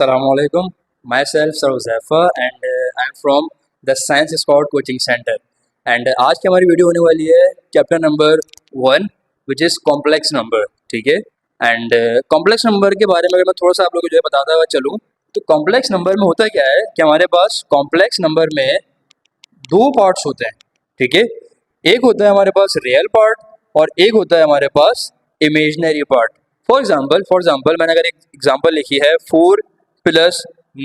Assalamualaikum. Myself Sir Huzaifa and I'm from the Science Scout Coaching Center. And आज की हमारी video होने वाली है chapter number 1 which is complex number. ठीक है. एंड कॉम्प्लेक्स नंबर के बारे में अगर मैं थोड़ा सा आप लोगों को जो है बताता हुआ चलूँ तो कॉम्प्लेक्स नंबर में होता क्या है कि हमारे पास कॉम्प्लेक्स नंबर में दो पार्ट्स होते हैं. ठीक है. एक होता है हमारे पास रियल पार्ट और एक होता है हमारे पास इमेजनरी पार्ट. फॉर एग्जाम्पल मैंने अगर एक एग्जाम्पल लिखी है 4 +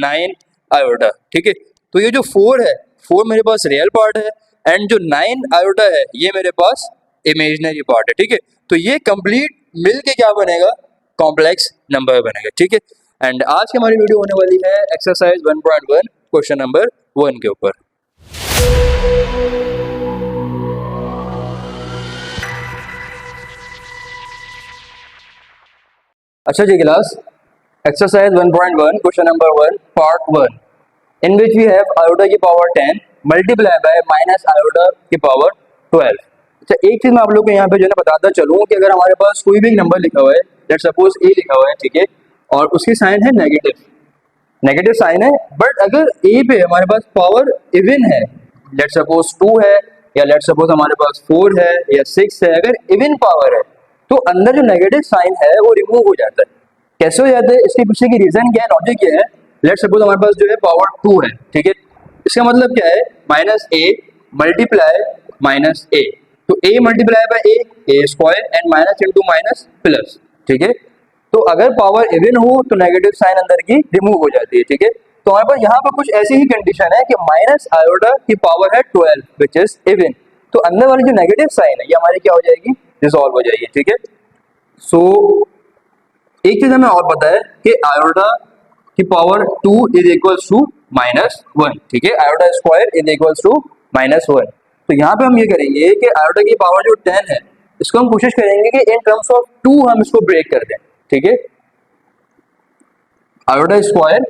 9 आयोटा. ठीक है. तो ये जो 4 है 4 मेरे पास रियल पार्ट है एंड जो 9 आयोटा है ये मेरे पास इमेजनरी पार्ट है. ठीक है. तो ये कंप्लीट मिल के क्या बनेगा, कॉम्प्लेक्स नंबर बनेगा. ठीक है. एंड आज की हमारी वीडियो होने वाली है एक्सरसाइज 1.1 क्वेश्चन नंबर 1 के ऊपर. अच्छा जी class, exercise 1.1 question number 1 part 1 in which we have iota की power 10 multiply by minus iota की power 12. अच्छा, एक चीज मैं आप लोग को यहाँ पे जो है बताता चलूँ कि अगर हमारे पास कोई भी नंबर लिखा हुआ है, लेट्स सपोज ए लिखा हुआ है, ठीक है, और उसकी साइन है नेगेटिव साइन है, बट अगर ए पे हमारे पास पावर इवन है, लेट्स सपोज 2 है या लेट्स सपोज हमारे पास 4 है या 6 है, अगर इवन पावर है तो अंदर जो नेगेटिव साइन है वो रिमूव हो जाता है. कैसे हो जाते हैं, इसके पीछे की रीजन क्या है, लॉजिक क्या है. लेट्स सपोज हमारे पास जो है पावर 2 है. ठीक है. इसका मतलब क्या है, -a मल्टीप्लाई -a. तो a multiply by a square and minus into minus plus. ठीक है. तो अगर पावर इवन हो तो नेगेटिव साइन अंदर की रिमूव हो जाती है. ठीक है. तो हमारे पास यहाँ पर कुछ ऐसी ही कंडीशन है कि माइनस आयोटा की पावर है 12 विच इज इवन. तो अंदर वाली जो नेगेटिव साइन है ये हमारी क्या हो जाएगी, रिजॉल्व हो जाएगी. ठीक है. सो एक चीज हमें और पता है कि आयोटा की पावर 2 इज इक्वल्स टू -1. ठीक है. Iota square is equals to -1. तो यहाँ पे हम ये करेंगे कि आयोटा की पावर जो 10 है इसको हम कोशिश करेंगे कि इन टर्म्स ऑफ 2 हम इसको ब्रेक कर दें. ठीक है. आयोटा स्क्वायर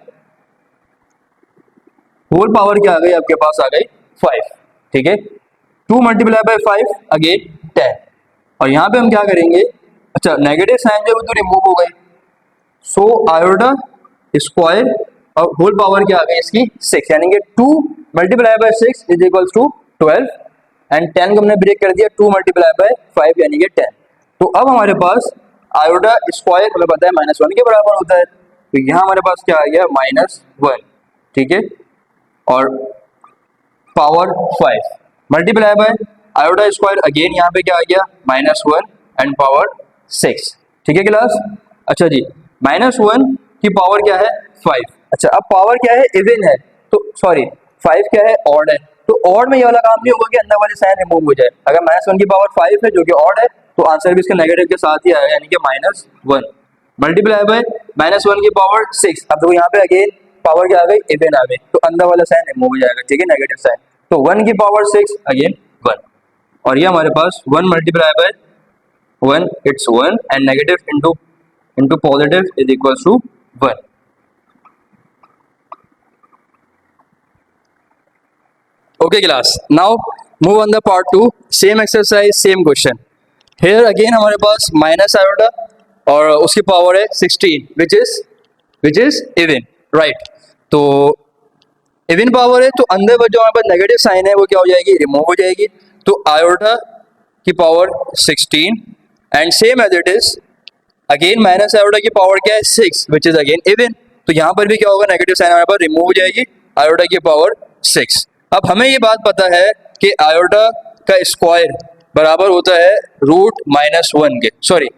होल पावर क्या आ गई, आपके पास आ गई 5. ठीक है. 2 मल्टीप्लाई बाय 5 अगेन 10. और यहाँ पे हम क्या करेंगे, अच्छा नेगेटिव साइन जो है तो रिमूव हो गई. सो आयोटा स्क्वायर और होल पावर क्या आ गई इसकी 6, यानी कि 2 multiply by 6 is equals to 12 and 10 को हमने ब्रेक कर दिया 2 मल्टीप्लाई बाय 5 यानी कि 10. तो अब हमारे पास आयोटा स्क्वायर हमें पता है -1 के बराबर होता है. तो यहाँ हमारे पास क्या आ गया -1. ठीक है. और power 5 multiply by iota square again यहाँ पे क्या आ गया -1 एंड पावर 6. ठीक है क्लास. अच्छा जी, -1 की पावर क्या है 5. अच्छा, अब पावर क्या है इवन है, तो सॉरी 5 क्या है ऑड है. तो ऑड में ये वाला काम नहीं होगा कि अंदर वाली साइन रिमूव हो जाए. अगर -1 की पावर 5 है जो कि ऑड है तो आंसर भी इसके नेगेटिव के साथ ही आएगा, यानी कि -1 मल्टीप्लाई बाय -1 की पावर 6. अब देखो यहाँ पे अगेन पावर क्या आ गई, इवन आ गई, तो अंदर वाला साइन रिमूव हो जाएगा. ठीक है, नेगेटिव साइन. तो 1 की पावर 6 अगेन 1. और ये हमारे पास 1 multiply by 1 it's 1 and negative into positive is equals to 1. Okay class, now move on the part 2. Same exercise, same question. Here again हमारे पास माइनस आयोटा और उसकी पावर है 16 which is even, right? तो even power है तो अंदर जो हमारे पास नेगेटिव साइन है वो क्या हो जाएगी, रिमूव हो जाएगी. तो आयोटा की power 16 and same as it is again minus iota की पावर क्या है 6 विच इज अगेन इवन. तो यहाँ पर भी क्या होगा, नेगेटिव साइन हमारे पास रिमूव हो जाएगी, आयोटा की पावर 6. अब हमें ये बात पता है कि आयोटा का स्क्वायर बराबर होता है √-1 के, सॉरी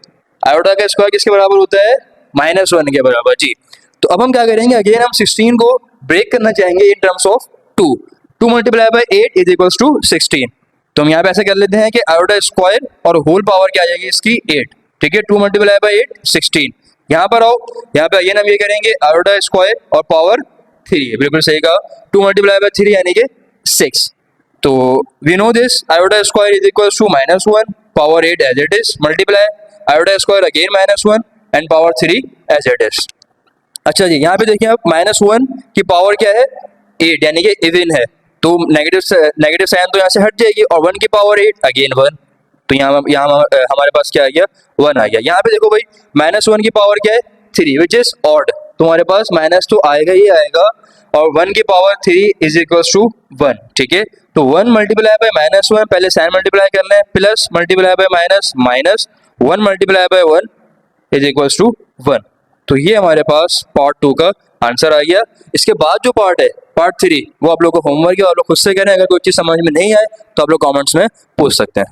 आयोटा का स्क्वायर किसके बराबर होता है, -1 के बराबर जी. तो अब हम क्या करेंगे, अगेन हम 16 को ब्रेक करना चाहेंगे in terms of 2 multiply by 8 is equals to 16. तो हम यहाँ पे ऐसे कर लेते हैं कि आयोटा स्क्वायर और होल पावर क्या आ जाएगी इसकी 8. ठीक है. 2 मल्टीप्लाई बाय 8 16. यहाँ पर आओ, यहाँ पे अगेन हम ये करेंगे आयोटा स्क्वायर और पावर 3 है, बिल्कुल सही कहा. 2 मल्टीप्लाई बाय 3 यानी कि 6. तो we know this iota square is equals to -1 power 8 as it is multiply iota square again -1 and power 3 as it is. अच्छा जी, यहाँ पे देखिए आप -1 की पावर क्या है 8 यानी कि इवन है, तो नेगेटिव साइन तो यहाँ से हट जाएगी और 1 की पावर 8 अगेन 1. तो यहाँ हमारे पास क्या आ गया 1 आ गया. यहाँ पे देखो भाई -1 की पावर क्या है 3 विच इज ऑड. तुम्हारे पास -2 आएगा ही आएगा, और 1 की पावर 3 इज इक्वल्स टू 1, ठीक है। तो 1 मल्टीप्लाई बाय -1, पहले साइन मल्टीप्लाई कर लें, plus multiply by minus, minus 1 multiply by 1 is equals to 1। तो ये हमारे पास पार्ट 2 का आंसर आ गया। इसके बाद जो पार्ट है पार्ट 3, वो आप लोग को होमवर्क है, आप लोग खुद से करें। अगर कोई चीज़ समझ में नहीं आए तो आप लोग कमेंट्स में पूछ सकते हैं।